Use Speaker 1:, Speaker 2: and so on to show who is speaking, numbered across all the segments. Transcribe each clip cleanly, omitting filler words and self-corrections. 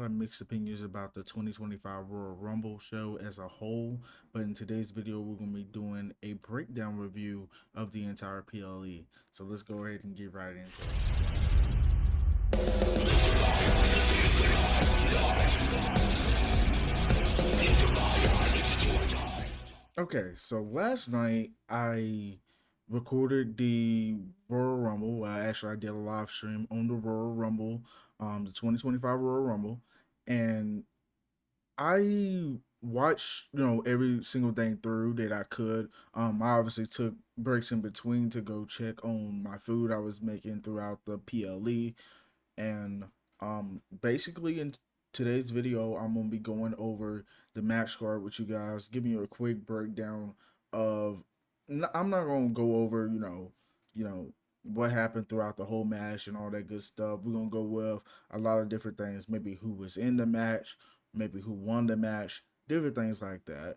Speaker 1: of mixed opinions about the 2025 Royal Rumble show as a whole, but in today's video, we're going to be doing a breakdown review of the entire PLE. So let's go ahead and get right into it. Okay, so last night I recorded the Royal Rumble. Actually, I did a live stream on the Royal Rumble, the 2025 Royal Rumble, and I watched, every single thing through that I could. I obviously took breaks in between to go check on my food I was making throughout the PLE. And basically in today's video, I'm gonna be going over the match card with you guys, giving you a quick breakdown of. I'm not gonna go over, what happened throughout the whole match and all that good stuff. We're gonna go with a lot of different things, maybe who was in the match, maybe who won the match, different things like that.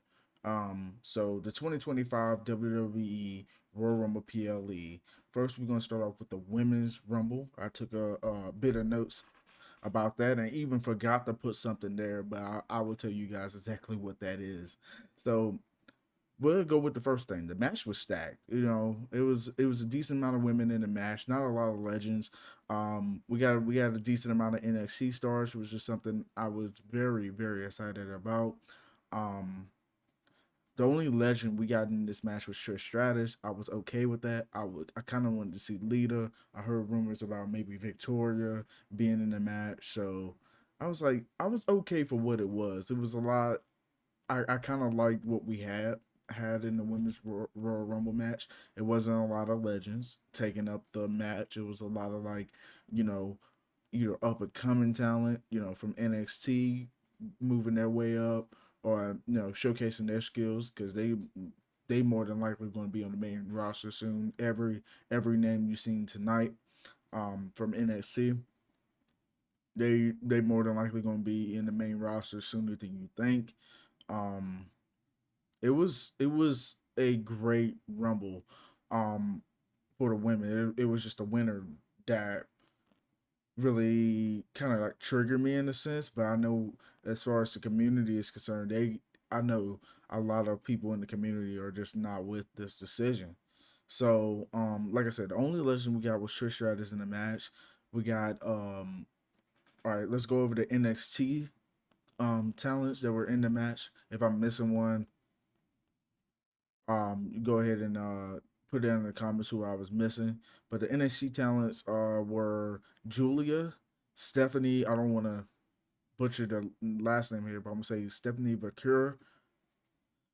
Speaker 1: So the 2025 WWE Royal Rumble PLE. First, we're gonna start off with the Women's Rumble. I took a bit of notes about that and even forgot to put something there, but I will tell you guys exactly what that is. So we'll go with the first thing. The match was stacked. It was a decent amount of women in the match, not a lot of legends. We got a decent amount of NXT stars, which is something I was very very excited about. Um, the only legend we got in this match was Trish Stratus. I was okay with that. I kind of wanted to see Lita. I heard rumors about maybe Victoria being in the match, so I was okay for what it was. It was a lot. I kind of liked what we had in the women's Royal Rumble match. It wasn't a lot of legends taking up the match. It was a lot of like, you know, either up and coming talent, from NXT moving their way up, or showcasing their skills, because they more than likely going to be on the main roster soon. Every name you've seen tonight, from NXT, they more than likely going to be in the main roster sooner than you think. Um, it was a great rumble, um, for the women. It was just a winner that really kind of like triggered me in a sense. But I know, as far as the community is concerned, I know a lot of people in the community are just not with this decision. So, like I said, the only legend we got was Trish Stratus in the match. We got all right, let's go over the NXT talents that were in the match. If I'm missing one, you go ahead and put it in the comments who I was missing. But the NXT talents were Julia, Stephanie. I don't want to butcher the last name here, but I'm gonna say Stephanie Vacura,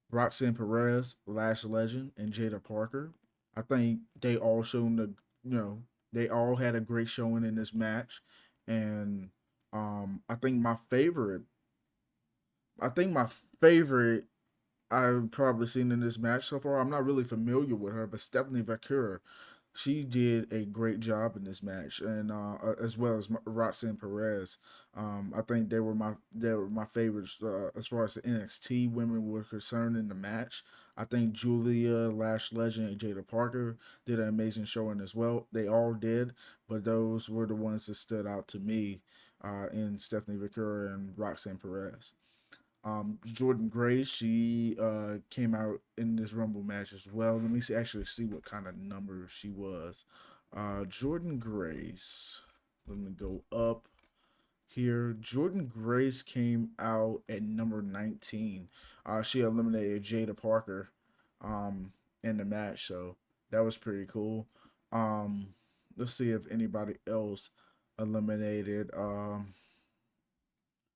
Speaker 1: Roxanne Perez, Lash Legend, and Jada Parker. I think they all shown you know, they all had a great showing in this match, and I think my favorite I've probably seen in this match so far. I'm not really familiar with her, but Stephanie Vacura, she did a great job in this match, and as well as Roxanne Perez. I think they were my favorites as far as the NXT women were concerned in the match. I think Julia, Lash Legend, and Jada Parker did an amazing showing as well. They all did, but those were the ones that stood out to me, in Stephanie Vacura and Roxanne Perez. Jordan Grace, she came out in this Rumble match as well. Let me actually see what kind of number she was. Jordan Grace. Let me go up here. Jordan Grace came out at number 19. She eliminated Jada Parker in the match, so that was pretty cool. Um, let's see if anybody else eliminated.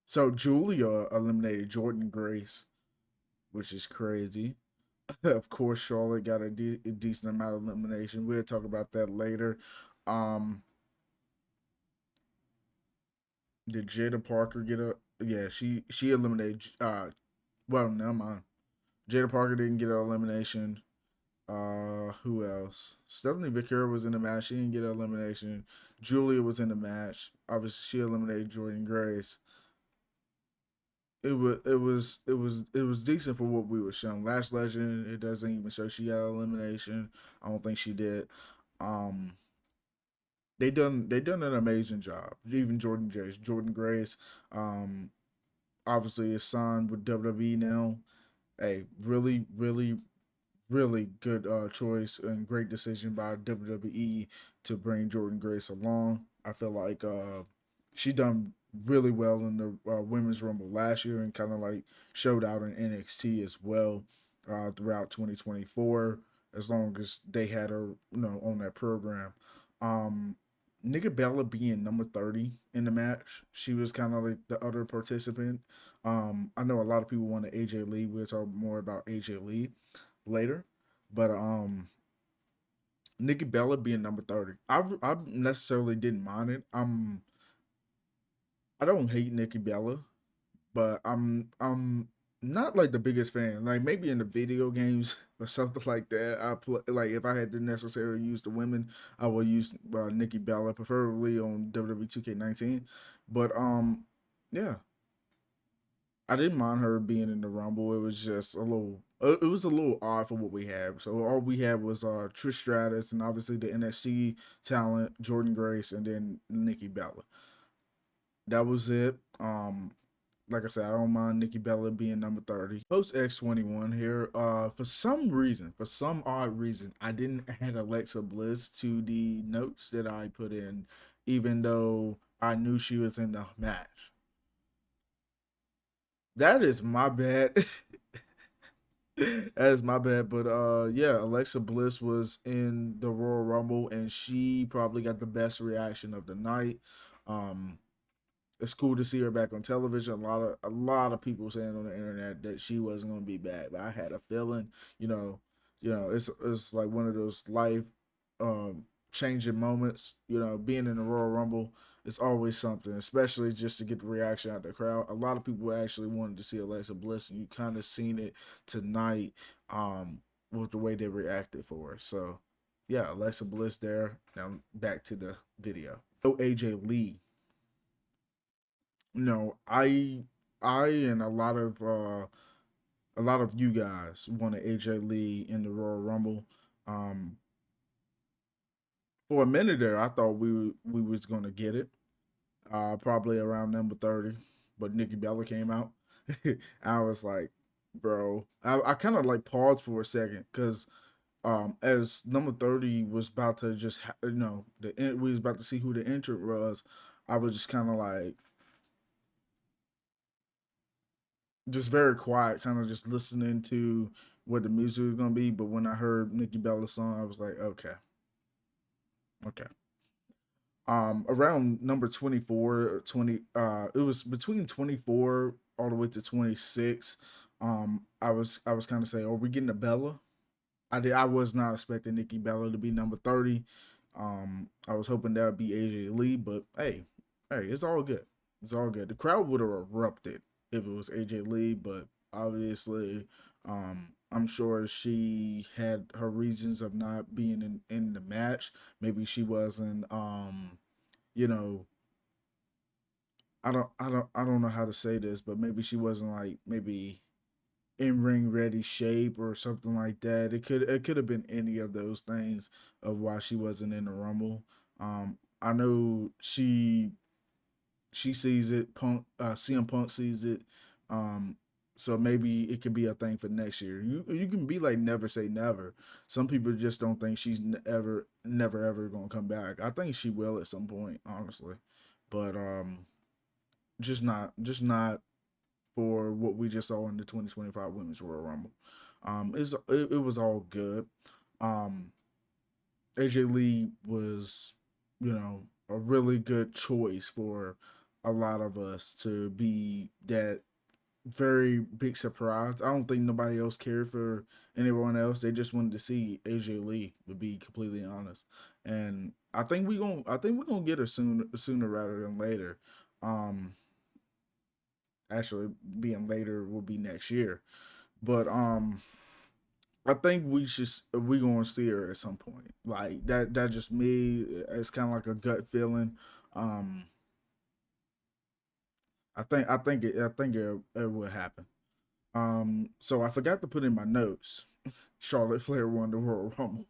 Speaker 1: So Julia eliminated Jordan Grace, which is crazy. Of course, Charlotte got a decent amount of elimination. We'll talk about that later. Um, did Jada Parker get a? Yeah, she eliminated. Well, never mind. Jada Parker didn't get an elimination. Who else? Stephanie Victoria was in the match. She didn't get an elimination. Julia was in the match. Obviously, she eliminated Jordan Grace. It was decent for what we were shown. Last Legend, it doesn't even show she got elimination. I don't think she did. Um, they done an amazing job. Even Jordan Grace, um, obviously is signed with WWE now. Hey, really good choice and great decision by WWE to bring Jordan Grace along. I feel like she done really well in the women's rumble last year and kind of like showed out in NXT as well throughout 2024 as long as they had her on that program. Um, Nikki Bella being number 30 in the match, she was kind of like the other participant. I know a lot of people wanted AJ Lee. We'll talk more about AJ Lee later. But Nikki Bella being number 30, I necessarily didn't mind it. I don't hate Nikki Bella, but I'm not like the biggest fan. Like maybe in the video games or something like that. I play like if I had to necessarily use the women, I would use Nikki Bella, preferably on WWE 2K19. But yeah, I didn't mind her being in the Rumble. It was just a little. It was a little odd for what we had. So all we had was Trish Stratus and obviously the NXT talent Jordan Grace and then Nikki Bella. That was it. Like I said, I don't mind Nikki Bella being number 30. Post X21 here. For some reason, for some odd reason, I didn't add Alexa Bliss to the notes that I put in, even though I knew she was in the match. That is my bad. That is my bad. But yeah, Alexa Bliss was in the Royal Rumble and she probably got the best reaction of the night. Um it's cool to see her back on television. A lot of people saying on the internet that she wasn't gonna be back, but I had a feeling, you know, it's like one of those life um changing moments. Being in the Royal Rumble is always something, especially just to get the reaction out of the crowd. A lot of people actually wanted to see Alexa Bliss, and you kind of seen it tonight with the way they reacted for her. So yeah, Alexa Bliss there. Now back to the video. So AJ Lee, I and a lot of you guys wanted AJ Lee in the Royal Rumble. Um, for a minute there, I thought we was gonna get it. Probably around number 30, but Nikki Bella came out. I was like, bro, I kind of like paused for a second because as number 30 was about to just we was about to see who the entrant was. I was just kind of like just very quiet, kind of just listening to what the music was gonna be. But when I heard Nikki Bella's song, I was like, okay, okay. Around number 24 or 20, it was between 24 all the way to 26. I was kind of saying, are we getting a Bella? I was not expecting Nikki Bella to be number 30. I was hoping that would be AJ Lee, but hey, it's all good. It's all good. The crowd would have erupted if it was AJ Lee, but obviously, I'm sure she had her reasons of not being in the match. Maybe she wasn't, you know, I don't know how to say this, but maybe she wasn't like maybe in ring ready shape or something like that. It could have been any of those things of why she wasn't in the Rumble. I know she sees it. CM Punk sees it. Um, so maybe it could be a thing for next year. You can be like never say never. Some people just don't think she's never ever gonna come back. I think she will at some point, honestly, but just not for what we just saw in the 2025 Women's Royal Rumble. It was all good. Um, AJ Lee was, a really good choice for a lot of us to be that very big surprise. I don't think nobody else cared for anyone else. They just wanted to see AJ Lee, to be completely honest. And I think we're gonna get her sooner rather than later. Um, Actually, being later will be next year. But I think we gonna see her at some point. Like that. That's just me. It's kind of like a gut feeling. Um, I think it will happen. So I forgot to put in my notes. Charlotte Flair won the Royal Rumble.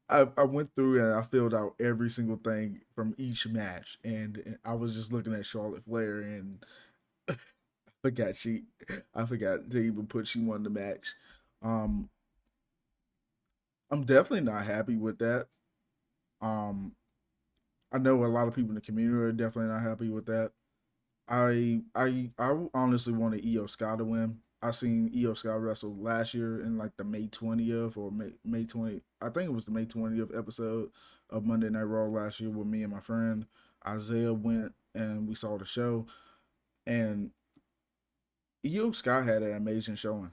Speaker 1: I went through and I filled out every single thing from each match, and I was just looking at Charlotte Flair, and forgot she, I forgot to even put she won the match. Um, I'm definitely not happy with that. Um, I know a lot of people in the community are definitely not happy with that. I honestly wanted Io Sky to win. I seen Io Sky wrestle last year in like the May 20th or May 20. I think it was the May 20th episode of Monday Night Raw last year with me and my friend Isaiah went and we saw the show, and Io Sky had an amazing showing.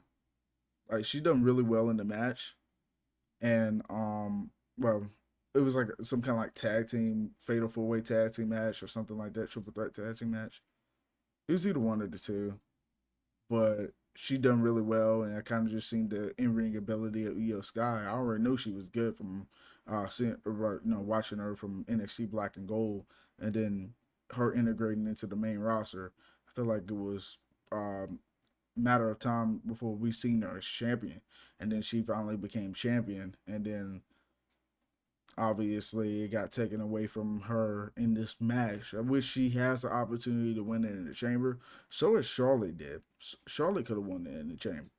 Speaker 1: Like she done really well in the match, and well, it was like some kind of like tag team fatal 4-way tag team match or something like that, triple threat tag team match. It was either one of the two, but she done really well, and I kind of just seen the in ring ability of Io Sky. I already know she was good from seeing, watching her from NXT Black and Gold, and then her integrating into the main roster. I feel like it was matter of time before we seen her as champion, and then she finally became champion, and then obviously it got taken away from her in this match. I wish she has the opportunity to win it in the chamber. So as Charlotte did. Charlotte could have won it in the chamber.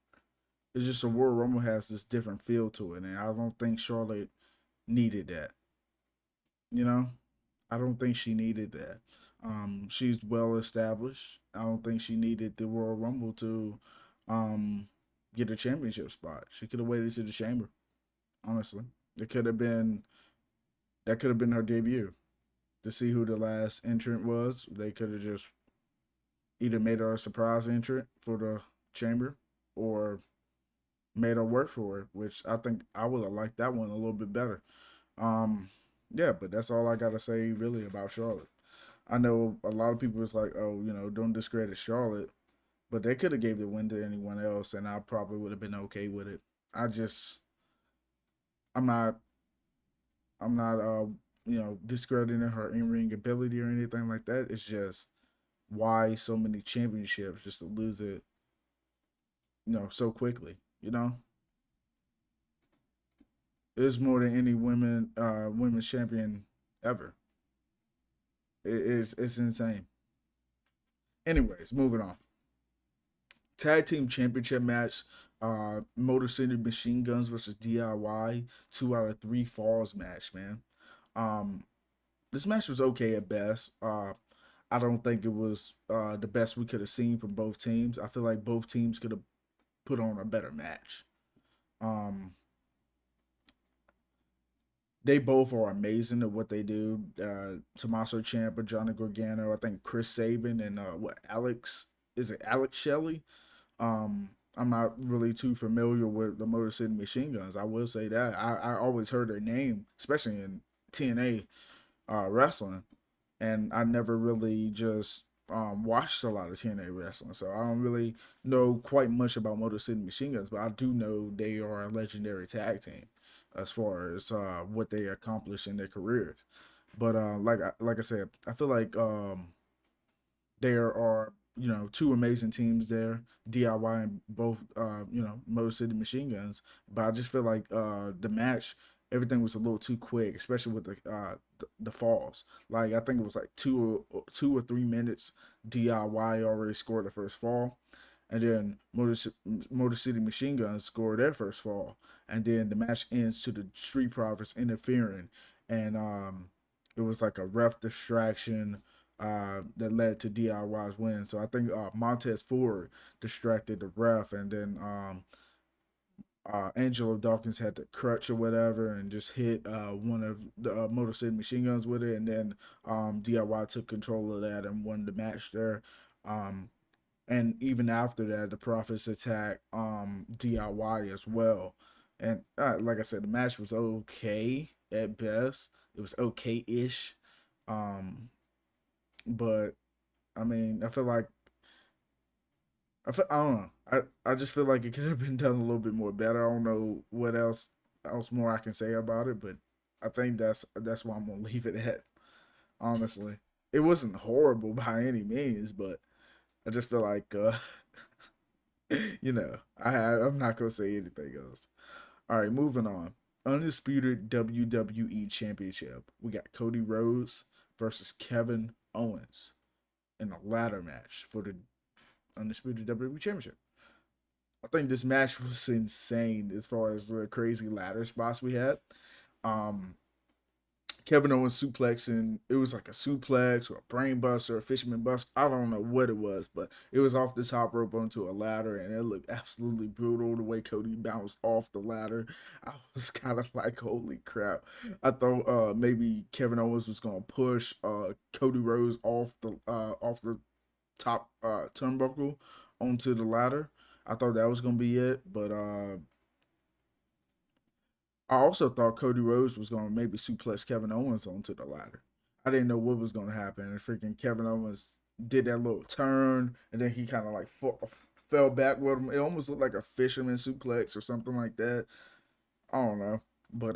Speaker 1: It's just the Royal Rumble has this different feel to it, and I don't think Charlotte needed that. You know, I don't think she needed that. She's well established. I don't think she needed the Royal Rumble to um, get a championship spot. She could have waited to the chamber. Honestly, it could have been that could have been her debut to see who the last entrant was. They could have just either made her a surprise entrant for the chamber or made her work for it, which I think I would have liked that one a little bit better. Um, yeah, but that's all I gotta say really about Charlotte. I know a lot of people is like, oh, don't discredit Charlotte, but they could have gave the win to anyone else, and I probably would have been okay with it. I just, I'm not, I'm not, discrediting her in ring ability or anything like that. It's just why so many championships just to lose it, so quickly. It is more than any women's champion ever. It's insane. Anyways, moving on. Tag team championship match. Motor City Machine Guns versus DIY. 2 out of 3 falls match, man. Um, this match was okay at best. I don't think it was the best we could have seen from both teams. I feel like both teams could have put on a better match. Um, they both are amazing at what they do. Tommaso Ciampa, Johnny Gargano, I think Chris Sabin, and what Alex is it? Alex Shelley. I'm not really too familiar with the Motor City Machine Guns. I will say that I always heard their name, especially in TNA wrestling, and I never really just watched a lot of TNA wrestling, so I don't really know quite much about Motor City Machine Guns, but I do know they are a legendary tag team as far as what they accomplished in their careers. But like I said, I feel like there are two amazing teams there, DIY and both Motor City Machine Guns. But I just feel like the match, everything was a little too quick, especially with the falls. Like I think it was like 2 or 3 minutes. DIY already scored the first fall, and then Motor City Machine Guns scored their first fall, and then the match ends to the Street Profits interfering, and it was like a ref distraction that led to DIY's win. So I think Montez Ford distracted the ref, and then Angelo Dawkins had the crutch or whatever and just hit one of the Motor City Machine Guns with it, and then DIY took control of that and won the match there. Um, and even after that, the Profits attacked DIY as well. And like I said, the match was okay at best. It was okay-ish. Um, but I mean, I don't know. I just feel like it could have been done a little bit more better. I don't know what else more I can say about it, but I think that's why I'm gonna leave it at. Honestly, it wasn't horrible by any means, but I just feel like I'm not gonna say anything else. All right, moving on. undisputed WWE Championship. We got Cody Rhodes versus Kevin Owens in a ladder match for the undisputed WWE Championship. I think this match was insane as far as the crazy ladder spots we had. Um, Kevin Owens suplexing. It was like a suplex or a brain buster, a fisherman bust. I don't know what it was, but it was off the top rope onto a ladder, and it looked absolutely brutal the way Cody bounced off the ladder. I was kind of like, holy crap! I thought maybe Kevin Owens was gonna push Cody Rhodes off the top turnbuckle onto the ladder. I thought that was gonna be it, but I also thought Cody Rhodes was going to maybe suplex Kevin Owens onto the ladder. I didn't know what was going to happen. And freaking Kevin Owens did that little turn, and then he kind of like fell back with him. It almost looked like a fisherman suplex or something like that. I don't know, but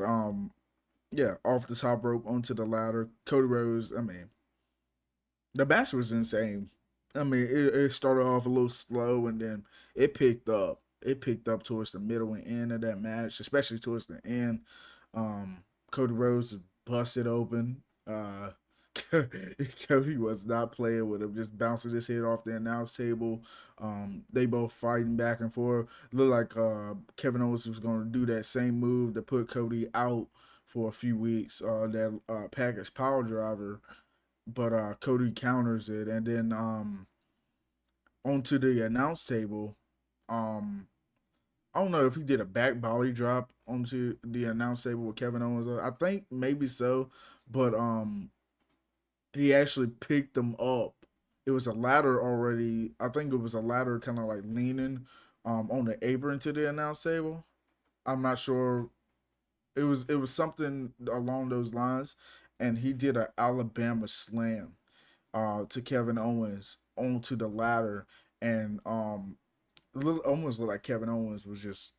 Speaker 1: yeah, off the top rope onto the ladder. Cody Rhodes. I mean, the match was insane. I mean, it started off a little slow and then it picked up. It picked up towards the middle and end of that match, especially towards the end. Cody Rhodes busted open. Cody was not playing with him, just bouncing his head off the announce table. They both fighting back and forth. Looked like Kevin Owens was going to do that same move that put Cody out for a few weeks. That package power driver, but Cody counters it, and then onto the announce table. Um, I don't know if he did a back body drop onto the announce table with Kevin Owens. I think maybe so, but he actually picked them up. It was a ladder already. I think it was a ladder kind of like leaning on the apron to the announce table. I'm not sure. It was something along those lines, and he did a Alabama slam to Kevin Owens onto the ladder, and almost looked like Kevin Owens was just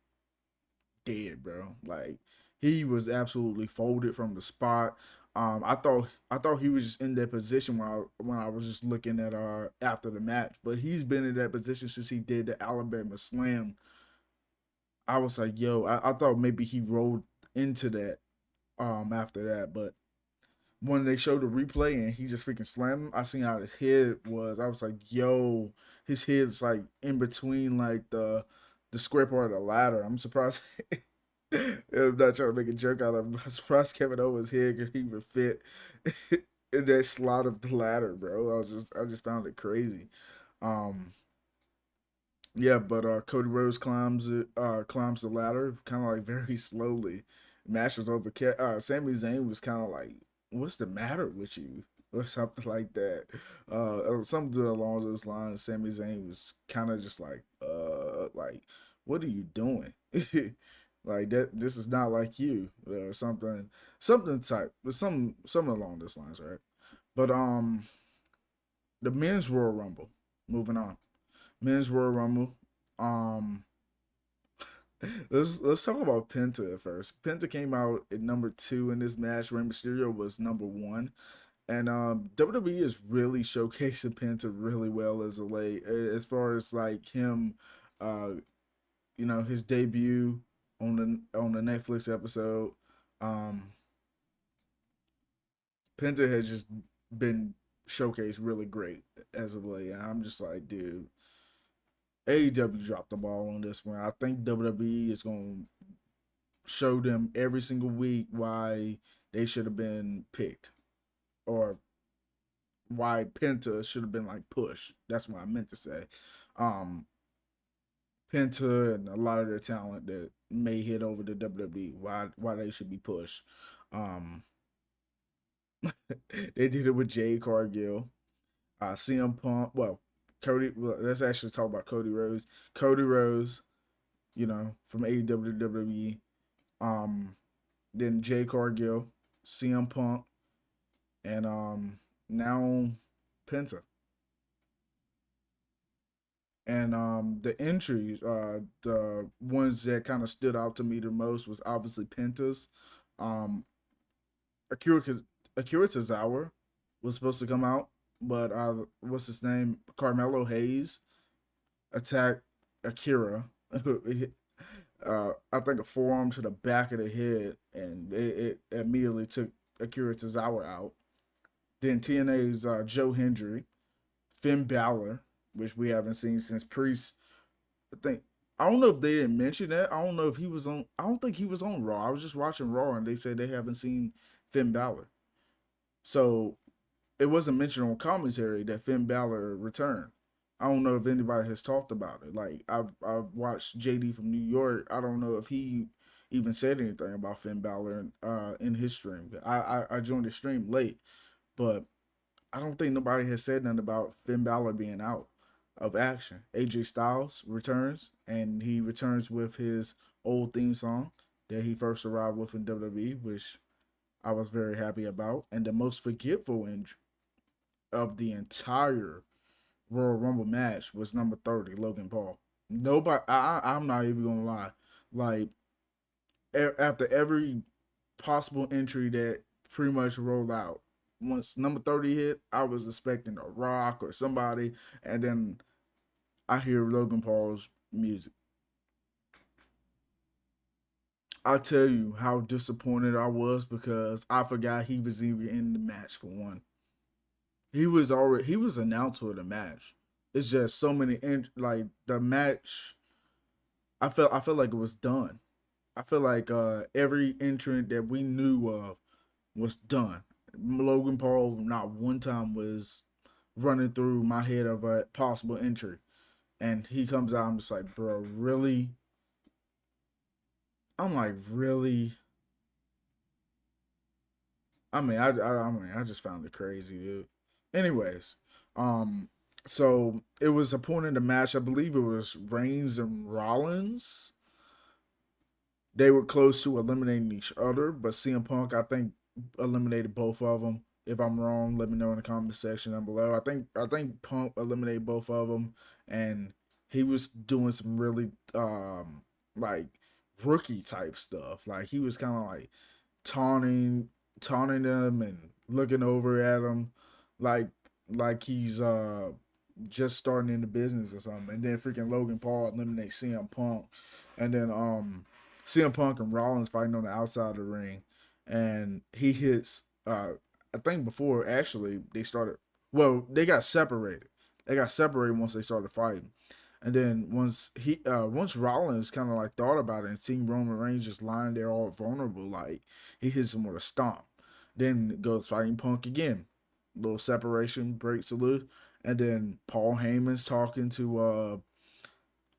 Speaker 1: dead, bro. Like he was absolutely folded from the spot. I thought he was just in that position when I was just looking at after the match, but he's been in that position since he did the Alabama slam. I was like, yo, I thought maybe he rolled into that after that, but when they showed the replay and he just freaking slammed him, I seen how his head was. I was like, yo, his head's like in between like the square part of the ladder. I'm surprised. I'm not trying to make a joke out of him. I'm surprised Kevin Owens' head could even fit in that slot of the ladder, bro. I just found it crazy. Um, yeah, but Cody Rhodes climbs the ladder kind of like very slowly. Match was over. Sami Zayn was kind of like, "What's the matter with you?" or something like that. Something along those lines. Sami Zayn was kind of just like, what are you doing? Like that. This is not like you, or something type, but something along those lines, right? But the men's Royal Rumble. Moving on. Men's Royal Rumble. Um, let's talk about Penta at first. Penta came out at number two in this match. Rey Mysterio was number one, and WWE is really showcasing Penta really well as a late as far as like him, uh, his debut on the Netflix episode. Um, Penta has just been showcased really great as of late. And I'm just like, dude, AEW dropped the ball on this one. I think WWE is going to show them every single week why they should have been picked or why Penta should have been like pushed. That's what I meant to say. Um, Penta and a lot of their talent that may hit over to WWE, why they should be pushed. Um, they did it with Jade Cargill, CM Punk. Well, Cody. Well, let's actually talk about Cody Rhodes. Cody Rhodes, from AEW to WWE. Then Jay Cargill, CM Punk, and now Penta. And the entries, the ones that kind of stood out to me the most was obviously Penta's. Um, Akira Akira Tozawa was supposed to come out, but what's his name? Carmelo Hayes attacked Akira. I think a forearm to the back of the head, and it immediately took Akira Tozawa out. Then TNA's Joe Hendry, Finn Balor, which we haven't seen since Priest. I think I don't know if they didn't mention that. I don't know if he was on. I don't think he was on Raw. I was just watching Raw, and they said they haven't seen Finn Balor. So it wasn't mentioned on commentary that Finn Balor returned. I don't know if anybody has talked about it. Like I've watched JD from New York. I don't know if he even said anything about Finn Balor in his stream. I joined the stream late, but I don't think nobody has said nothing about Finn Balor being out of action. AJ Styles returns, and he returns with his old theme song that he first arrived with in WWE, which I was very happy about. And the most forgetful of the entire Royal Rumble match was number 30, Logan Paul. Nobody, I'm not even gonna lie. Like after every possible entry that pretty much rolled out, once number 30 hit, I was expecting a Rock or somebody, and then I hear Logan Paul's music. I tell you how disappointed I was because I forgot he was even in the match for one. He was announced for the match. It's just so many like the match. I felt like it was done. I feel like every entrant that we knew of was done. Logan Paul not one time was running through my head of a possible entry, and he comes out. I'm just like, bro, really? I'm like, really? I just found it crazy, dude. Anyways, um, so it was a point in the match. I believe it was Reigns and Rollins. They were close to eliminating each other, but CM Punk, I think, eliminated both of them. If I'm wrong, let me know in the comment section down below. I think Punk eliminated both of them, and he was doing some really like rookie type stuff. Like he was kind of like taunting taunting them and looking over at him like he's just starting in the business or something. And then freaking Logan Paul eliminates CM Punk. And then CM Punk and Rollins fighting on the outside of the ring. And he hits I think before actually they started they got separated. They got separated once they started fighting. And then once Rollins kind of like thought about it and seeing Roman Reigns just lying there all vulnerable, like he hits him with a stomp. Then goes fighting Punk again. Little separation, breaks loose. And then Paul Heyman's talking to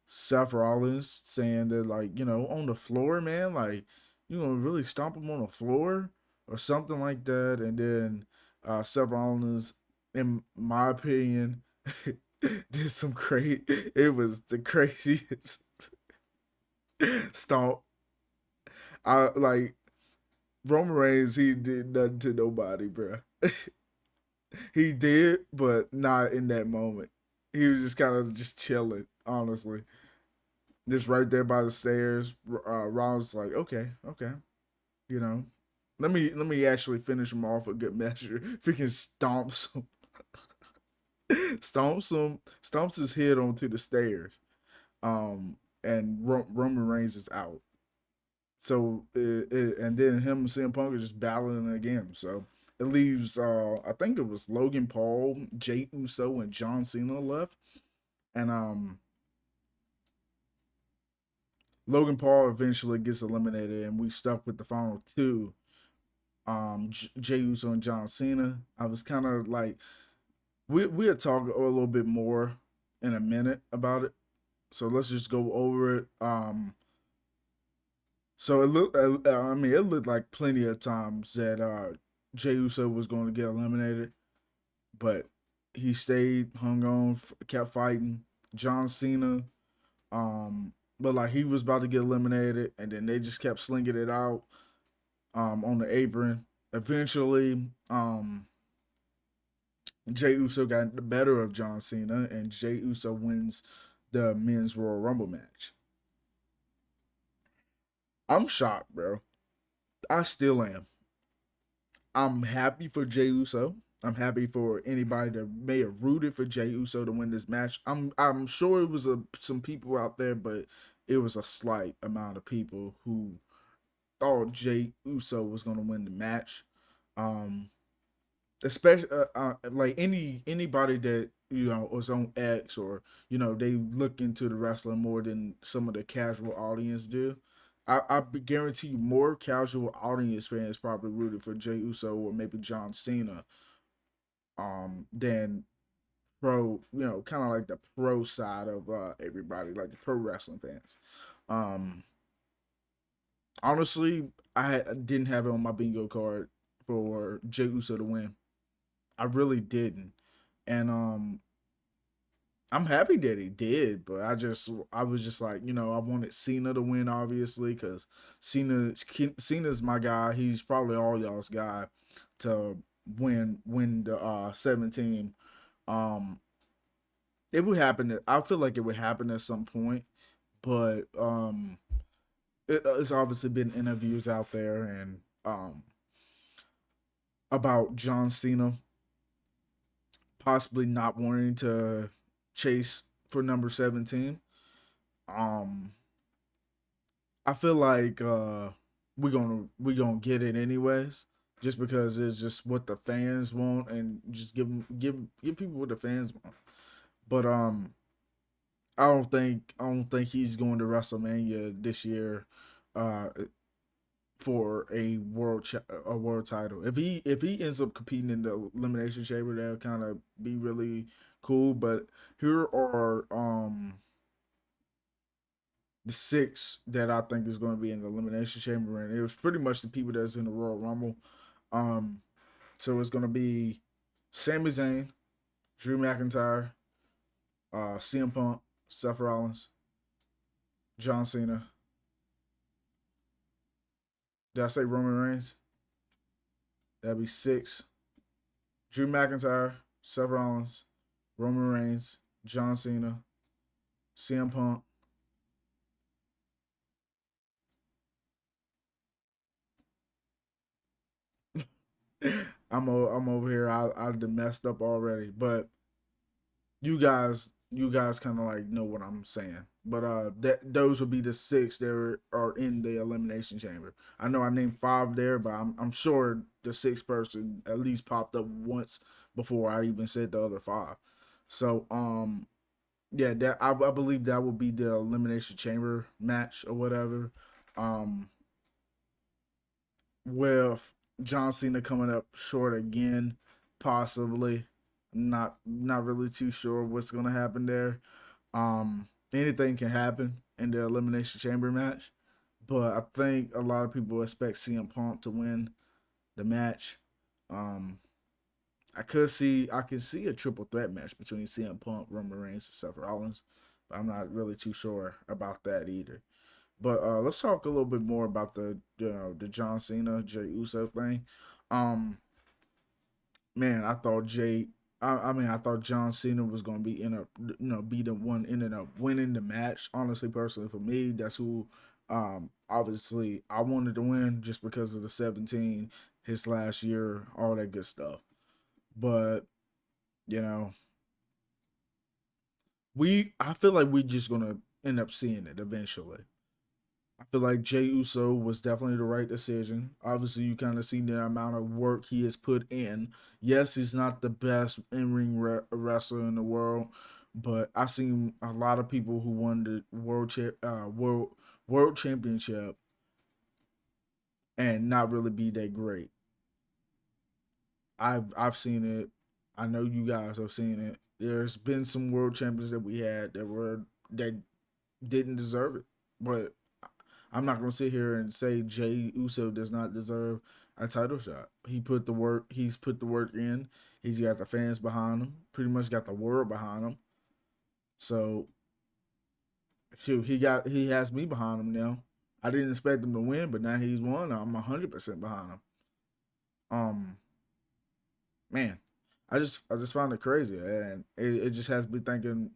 Speaker 1: Seth Rollins, saying that like, on the floor, man, like you gonna really stomp him on the floor or something like that. And then Seth Rollins, in my opinion, did some crazy. It was the craziest stomp. I like Roman Reigns. He did nothing to nobody, bro. He did, but not in that moment. He was just kind of just chilling, honestly. Just right there by the stairs. Rollins was like, okay, okay, you know, let me actually finish him off a good measure. If he can stomp some, stomps his head onto the stairs. And Roman Reigns is out. So and then him and CM Punk are just battling again. So it leaves I think it was Logan Paul, Jey Uso, and John Cena left, and Logan Paul eventually gets eliminated, and we stuck with the final two. Jey Uso and John Cena. I was kind of like we'll talk a little bit more in a minute about it. So let's just go over it. So it looked. I mean, it looked like plenty of times that Jey Uso was going to get eliminated, but he stayed, hung on, kept fighting. John Cena, but like he was about to get eliminated, and then they just kept slinging it out on the apron. Eventually, Jey Uso got the better of John Cena, and Jey Uso wins the men's Royal Rumble match. I'm shocked, bro. I still am. I'm happy for Jey Uso. I'm happy for anybody that may have rooted for Jey Uso to win this match. I'm sure it was some people out there, but it was a slight amount of people who thought Jey Uso was going to win the match. Um, Especially like anybody that was on X, or they look into the wrestling more than some of the casual audience do. I guarantee you more casual audience fans probably rooted for Jey Uso or maybe John Cena than kind of like the pro side of everybody, like the pro wrestling fans. Um, Honestly, didn't have it on my bingo card for Jey Uso to win. I really didn't, and I'm happy that he did. But I was just like, I wanted Cena to win, obviously, because Cena's my guy. He's probably all y'all's guy to win the 17. Um, it would happen. I feel like it would happen at some point, but it's obviously been interviews out there and about John Cena possibly not wanting to chase for number 17. Um, I feel like we're gonna get it anyways, just because it's just what the fans want, and just give people what the fans want. But I don't think he's going to WrestleMania this year, uh, for a world title. If he ends up competing in the elimination chamber, that'll kind of be really cool. But here are the six that I think is going to be in the elimination chamber, and it was pretty much the people that's in the Royal Rumble. Um, so it's going to be Sami Zayn, Drew McIntyre, CM Punk, Seth Rollins, John Cena. Did I say Roman Reigns? That'd be six. Drew McIntyre, Seth Rollins, Roman Reigns, John Cena, CM Punk. I'm over here. I done messed up already, but you guys kind of like know what I'm saying. But that those would be the six that are in the elimination chamber. I know I named five there, but I'm sure the sixth person at least popped up once before I even said the other five. So yeah, that I believe that would be the elimination chamber match or whatever. Um, with John Cena coming up short again, possibly. Not really too sure what's gonna happen there. Anything can happen in the elimination chamber match, but I think a lot of people expect CM Punk to win the match. Um, I can see a triple threat match between CM Punk, Roman Reigns, and Seth Rollins, but I'm not really too sure about that either. But let's talk a little bit more about the John Cena Jey Uso thing. Um, Man, I thought I thought John Cena was gonna be be the one ending up winning the match. Honestly, personally, for me, that's who. Obviously, I wanted to win just because of the 17, his last year, all that good stuff. But you know, I feel like we just gonna end up seeing it eventually. I feel like Jey Uso was definitely the right decision. Obviously, you kind of seen the amount of work he has put in. Yes, he's not the best in-ring wrestler in the world, but I seen a lot of people who won the world championship and not really be that great. I've seen it. I know you guys have seen it. There's been some world champions that we had that didn't deserve it, but I'm not gonna sit here and say Jey Uso does not deserve a title shot. He put the work. He's put the work in. He's got the fans behind him. Pretty much got the world behind him. So shoot, he has me behind him now. I didn't expect him to win, but now he's won. I'm 100% behind him. Um, Man, I just found it crazy, and it just has me thinking,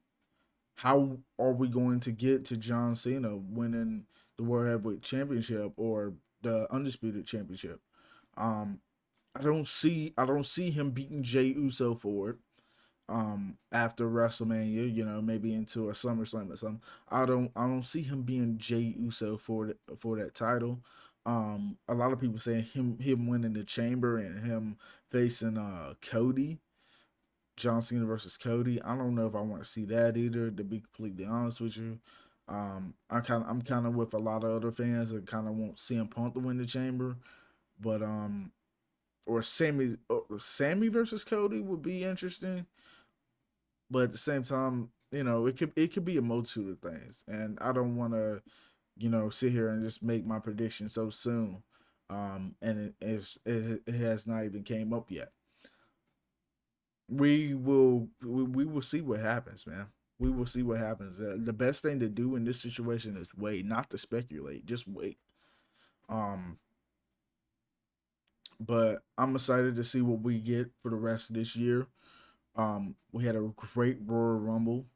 Speaker 1: how are we going to get to John Cena winning the World Heavyweight Championship or the Undisputed Championship? Um, I don't see him beating Jey Uso for it. after WrestleMania, maybe into a SummerSlam or something. I don't see him being Jey Uso for that title. A lot of people saying him winning the chamber and him facing Cody, John Cena versus Cody. I don't know if I want to see that either, to be completely honest with you. I'm kind of with a lot of other fans that kind of want CM Punk to win the chamber, but or Sammy versus Cody would be interesting. But at the same time, it could be a multitude of things, and I don't want to sit here and just make my prediction so soon. And it has not even came up yet. We will see what happens, man. We will see what happens. The best thing to do in this situation is wait, not to speculate. Just wait. Um, but I'm excited to see what we get for the rest of this year. We had a great Royal Rumble,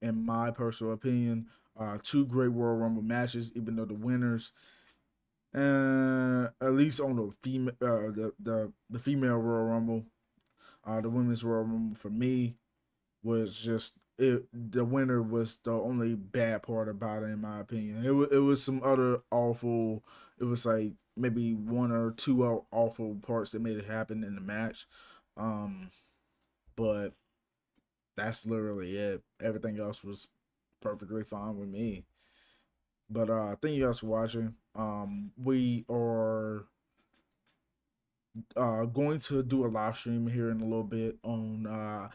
Speaker 1: in my personal opinion. Two great Royal Rumble matches, even though the winners, at least on the the female Royal Rumble, the women's Royal Rumble for me was just it. The winner was the only bad part about it, in my opinion. It was some other awful. It was like maybe one or two awful parts that made it happen in the match. Um, but that's literally it. Everything else was perfectly fine with me. But thank you guys for watching. We are going to do a live stream here in a little bit on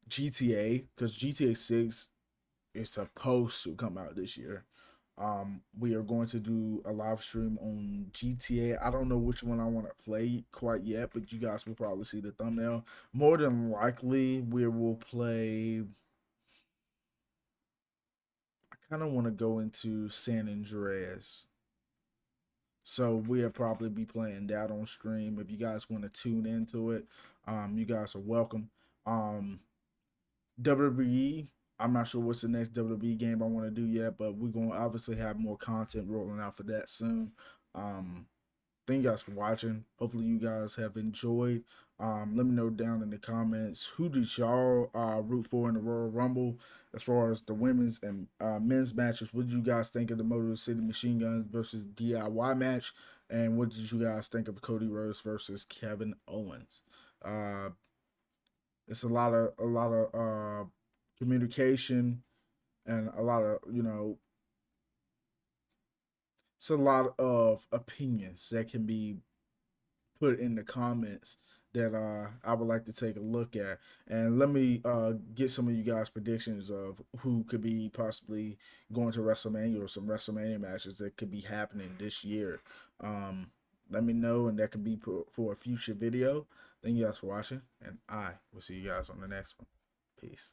Speaker 1: GTA, because GTA 6 is supposed to come out this year. We are going to do a live stream on GTA. I don't know which one I want to play quite yet, but you guys will probably see the thumbnail. More than likely, we will play. I kind of want to go into San Andreas. So we'll probably be playing that on stream. If you guys want to tune into it, you guys are welcome. Um, WWE. I'm not sure what's the next WWE game I want to do yet, but we're gonna obviously have more content rolling out for that soon. Um, Thank you guys for watching. Hopefully you guys have enjoyed. Let me know down in the comments, who did y'all root for in the Royal Rumble as far as the women's and men's matches. What did you guys think of the Motor City Machine Guns versus DIY match? And what did you guys think of Cody Rhodes versus Kevin Owens? Uh, it's a lot of communication, and a lot of it's a lot of opinions that can be put in the comments that I would like to take a look at. And let me get some of you guys' predictions of who could be possibly going to WrestleMania, or some WrestleMania matches that could be happening this year. Um, Let me know, and that could be for a future video. Thank you guys for watching, and I will see you guys on the next one. Peace.